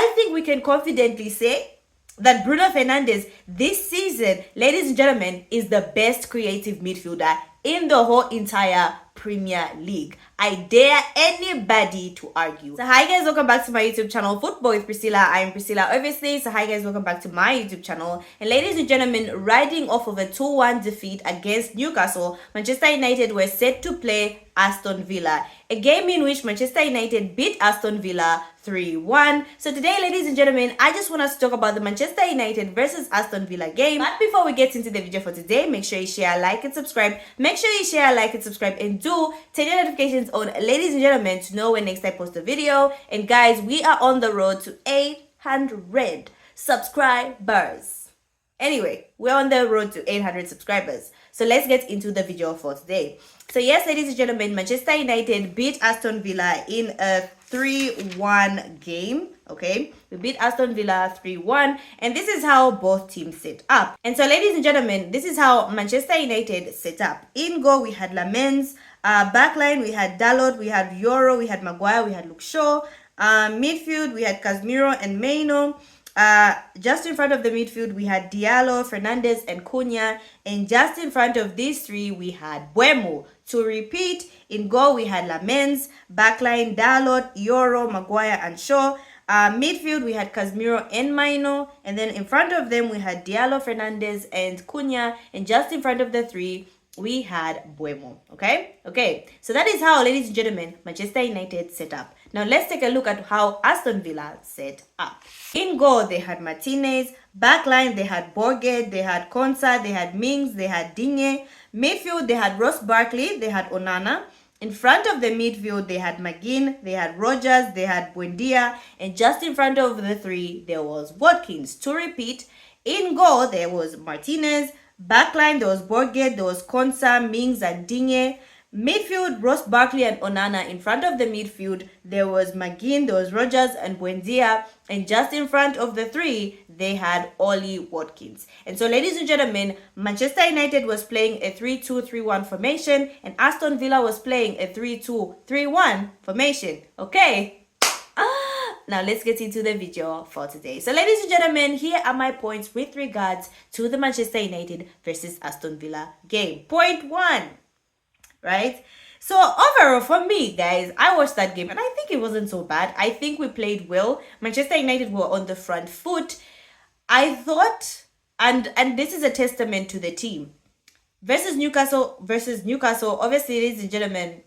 I think we can confidently say that Bruno Fernandes this season, ladies and gentlemen, is the best creative midfielder in the whole entire Premier League. I dare anybody to argue. So hi guys, welcome back to my YouTube channel, Football with Priscilla. I'm Priscilla, obviously. So hi guys, welcome back to my YouTube channel. And ladies and gentlemen, riding off of a 2-1 defeat against Newcastle, Manchester United were set to play Aston Villa, a game in which Manchester United beat Aston Villa 3-1. So today, ladies and gentlemen, I just want us to talk about the Manchester United versus Aston Villa game. But before we get into the video for today, make sure you share, like, and subscribe. Make sure you share, like, and subscribe, and do turn your notifications on, ladies and gentlemen, to know when next I post a video. And guys, we are on the road to 800 subscribers. Anyway, we're on the road to 800 subscribers. So let's get into the video for today. So yes, ladies and gentlemen, Manchester United beat Aston Villa in a 3-1 game. Okay, we beat Aston Villa 3-1, and this is how both teams set up. And so, ladies and gentlemen, this is how Manchester United set up. In goal, we had Lamens. Backline, we had Dalot, we had Yoro, we had Maguire, we had Luke Shaw. Midfield, we had Casemiro and Maino. Just in front of the midfield, we had Diallo, Fernandes, and Cunha. And just in front of these three, we had Mbeumo. To repeat, in goal, we had Lamens. Backline, Dalot, Yoro, Maguire, and Shaw. Midfield, we had Casemiro and Maino. And then in front of them, we had Diallo, Fernandes, and Cunha. And just in front of the three, we had Mbeumo. Okay, so that is how, ladies and gentlemen, Manchester United set up. Now let's take a look at how Aston Villa set up. In goal, they had Martinez. Backline, they had Borghead, they had Konsa, they had Mings, they had Digne. Midfield, they had Ross Barkley, they had Onana. In front of the midfield, they had McGinn, they had Rogers, they had Buendia. And just in front of the three, there was Watkins. To repeat, in goal, there was Martinez. Backline, there was Borghead, there was Konsa, Mings, and Digne. Midfield, Ross Barkley and Onana. In front of the midfield, there was McGinn, there was Rogers and Buendia. And just in front of the three, they had Ollie Watkins. And so, ladies and gentlemen, Manchester United was playing a 3-2-3-1 formation, and Aston Villa was playing a 3-2-3-1 formation. Okay? Now let's get into the video for today. So ladies and gentlemen, here are my points with regards to the Manchester United versus Aston Villa game. Point 1, right? So overall for me, guys, I watched that game and I think it wasn't so bad. I think we played well. Manchester United were on the front foot. I thought, and this is a testament to the team. Versus Newcastle, obviously, ladies and gentlemen,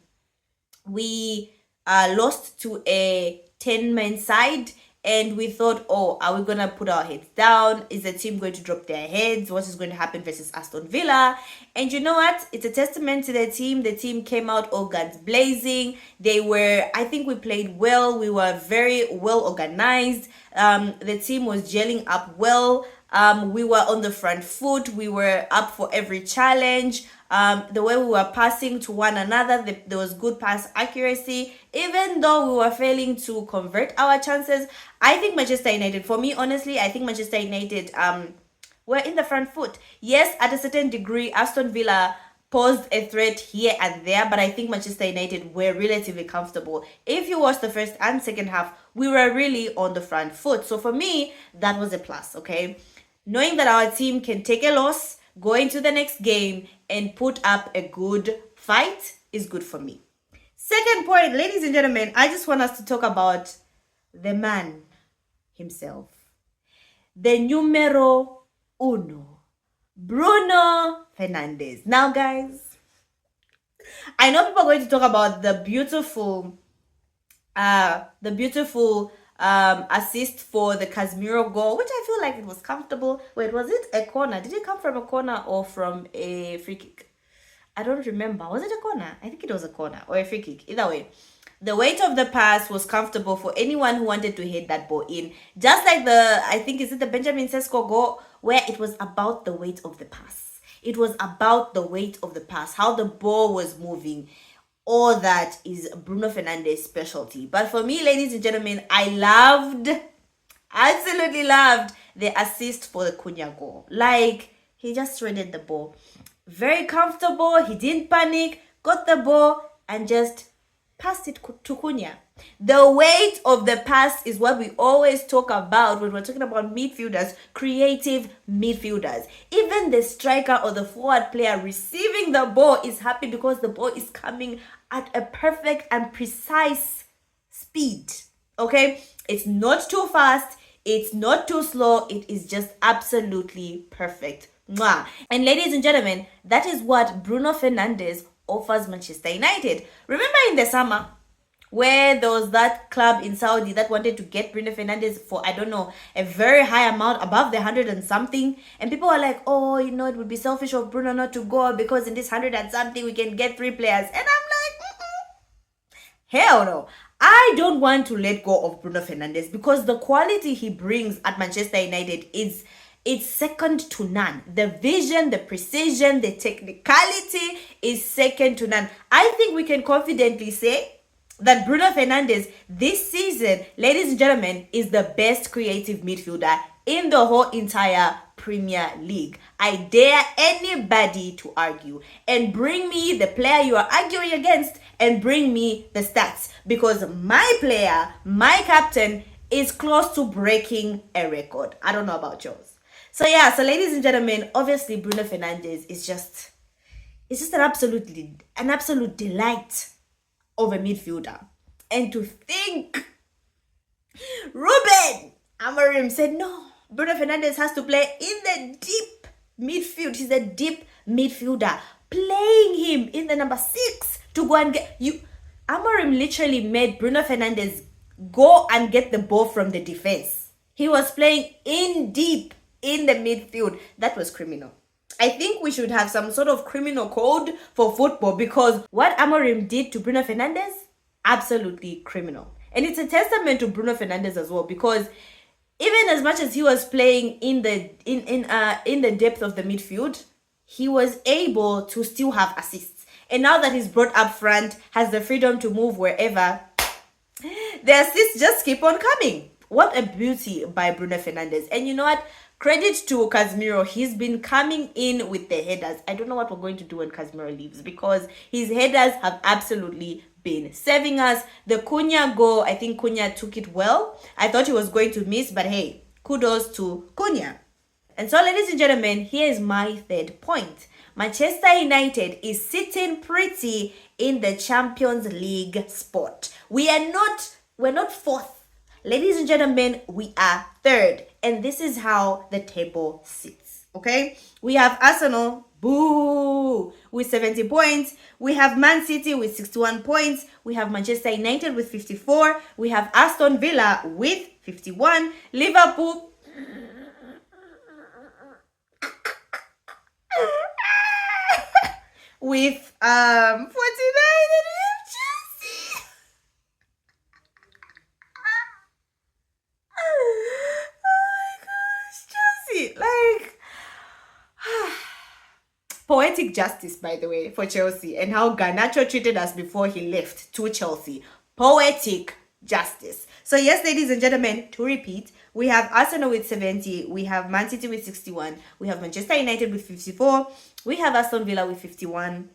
we lost to a 10-man side, and we thought, oh, are we gonna put our heads down? Is the team going to drop their heads? What is going to happen versus Aston Villa? And you know what? It's a testament to the team. The team came out all guns blazing. I think we played well. We were very well organized. The team was gelling up well. We were on the front foot. We were up for every challenge. The way we were passing to one another, there was good pass accuracy. Even though we were failing to convert our chances, I think Manchester United, for me, honestly, I think Manchester United were in the front foot. Yes, at a certain degree, Aston Villa posed a threat here and there, but I think Manchester United were relatively comfortable. If you watch the first and second half, we were really on the front foot. So for me, that was a plus, okay? Knowing that our team can take a loss, go into the next game, and put up a good fight is good for me. Second point, ladies and gentlemen, I just want us to talk about the man himself. The numero uno, Bruno Fernandes. Now, guys, I know people are going to talk about the beautiful assist for the Casemiro goal, which I feel like it was comfortable. Wait, was it a corner? Did it come from a corner or from a free kick? I don't remember. Was it a corner? I think it was a corner or a free kick. Either way, the weight of the pass was comfortable for anyone who wanted to hit that ball in. Just like I think, is it the Benjamin Sesko goal, where it was about the weight of the pass. It was about the weight of the pass, how the ball was moving. All that is Bruno Fernandes' specialty. But for me, ladies and gentlemen, I absolutely loved the assist for the Cunha goal. Like, he just threaded the ball. Very comfortable. He didn't panic. Got the ball and just passed it to Cunha. The weight of the pass is what we always talk about when we're talking about midfielders, creative midfielders. Even the striker or the forward player receiving the ball is happy because the ball is coming at a perfect and precise speed. Okay? It's not too fast, it's not too slow, it is just absolutely perfect. Mwah. And ladies and gentlemen, that is what Bruno Fernandes offers Manchester United. Remember in the summer where there was that club in Saudi that wanted to get Bruno Fernandes for, I don't know, a very high amount, above the 100 and something. And people were like, oh, you know, it would be selfish of Bruno not to go because in this 100 and something, we can get 3 players. And I'm like, hell no. I don't want to let go of Bruno Fernandes because the quality he brings at Manchester United is it's second to none. The vision, the precision, the technicality is second to none. I think we can confidently say that Bruno Fernandes this season, ladies and gentlemen, is the best creative midfielder in the whole entire Premier League. I dare anybody to argue and bring me the player you are arguing against and bring me the stats, because my player, my captain, is close to breaking a record. I don't know about yours. So yeah, so ladies and gentlemen, obviously Bruno Fernandes is just an absolute delight of a midfielder. And to think Ruben Amorim said no, Bruno Fernandes has to play in the deep midfield. He's a deep midfielder. Playing him in the number 6 to go and get you. Amorim literally made Bruno Fernandes go and get the ball from the defense. He was playing in deep in the midfield. That was criminal. I think we should have some sort of criminal code for football, because what Amorim did to Bruno Fernandes, absolutely criminal. And it's a testament to Bruno Fernandes as well, because even as much as he was playing in the depth of the midfield, he was able to still have assists. And now that he's brought up front, has the freedom to move wherever, the assists just keep on coming. What a beauty by Bruno Fernandes. And you know what? Credit to Casemiro. He's been coming in with the headers. I don't know what we're going to do when Casemiro leaves, because his headers have absolutely been saving us. The Cunha goal, I think Cunha took it well. I thought he was going to miss, but hey, kudos to Cunha. And so, ladies and gentlemen, here is my third point. Manchester United is sitting pretty in the Champions League spot. We're not fourth. Ladies and gentlemen, we are third. And this is how the table sits. Okay? We have Arsenal, boo, with 70 points. We have Man City with 61 points. We have Manchester United with 54. We have Aston Villa with 51. Liverpool with 49, and we have Chelsea. Oh my gosh, Chelsea. Like, poetic justice, by the way, for Chelsea, and how Garnacho treated us before he left to Chelsea. Poetic justice. So yes, ladies and gentlemen, to repeat, we have Arsenal with 70, we have Man City with 61, we have Manchester United with 54, we have Aston Villa with 51,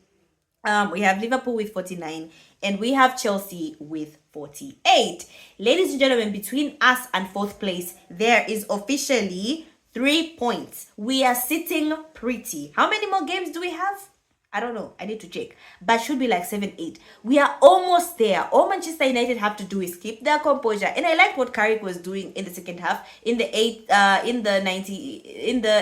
we have Liverpool with 49, and we have Chelsea with 48. Ladies and gentlemen, between us and fourth place, there is officially 3 points. We are sitting pretty. How many more games do we have? I don't know. I need to check. But should be like 7, 8. We are almost there. All Manchester United have to do is keep their composure. And I like what Carrick was doing in the second half, in the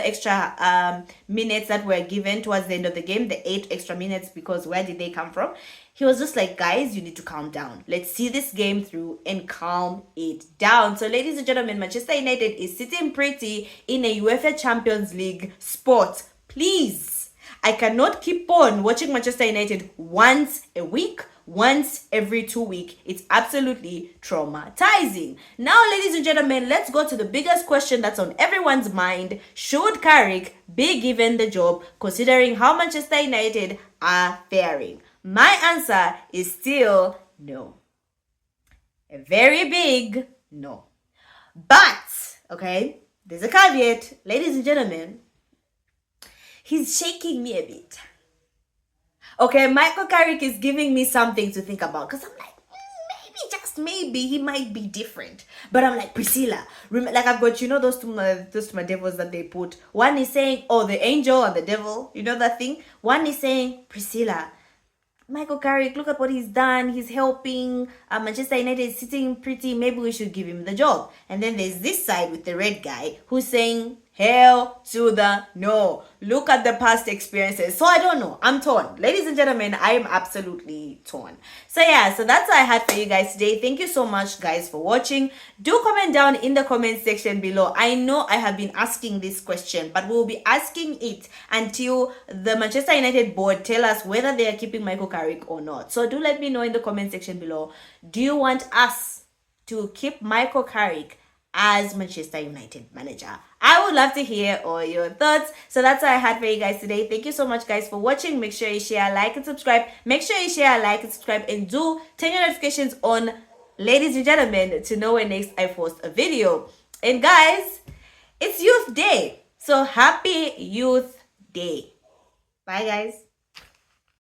extra minutes that were given towards the end of the game, the 8 extra minutes, because where did they come from? He was just like, guys, you need to calm down. Let's see this game through and calm it down. So, ladies and gentlemen, Manchester United is sitting pretty in a UEFA Champions League spot. Please, I cannot keep on watching Manchester United once a week, once every 2 weeks. It's absolutely traumatizing. Now, ladies and gentlemen, let's go to the biggest question that's on everyone's mind. Should Carrick be given the job, considering how Manchester United are faring? My answer is still no. A very big no. But, okay, there's a caveat. Ladies and gentlemen, he's shaking me a bit. Okay, Michael Carrick is giving me something to think about, because I'm like, just maybe he might be different. But I'm like, Priscilla, like I've got, those two my devils that they put. One is saying, oh, the angel and the devil, that thing. One is saying, Priscilla, Michael Carrick, look at what he's done. He's helping. Manchester United is sitting pretty. Maybe we should give him the job. And then there's this side with the red guy who's saying, hell to the no. Look at the past experiences. So I don't know. I'm torn. Ladies and gentlemen, I am absolutely torn. So yeah, so that's what I had for you guys today. Thank you so much, guys, for watching. Do comment down in the comment section below. I know I have been asking this question, but we'll be asking it until the Manchester United board tell us whether they are keeping Michael Carrick or not. So do let me know in the comment section below. Do you want us to keep Michael Carrick as Manchester United manager? I would love to hear all your thoughts. So that's what I had for you guys today. Thank you so much, guys, for watching. Make sure you share, like, and subscribe. Make sure you share, like, and subscribe, and do turn your notifications on, ladies and gentlemen, to know when next I post a video. And guys, it's Youth Day, so happy Youth Day. Bye, guys.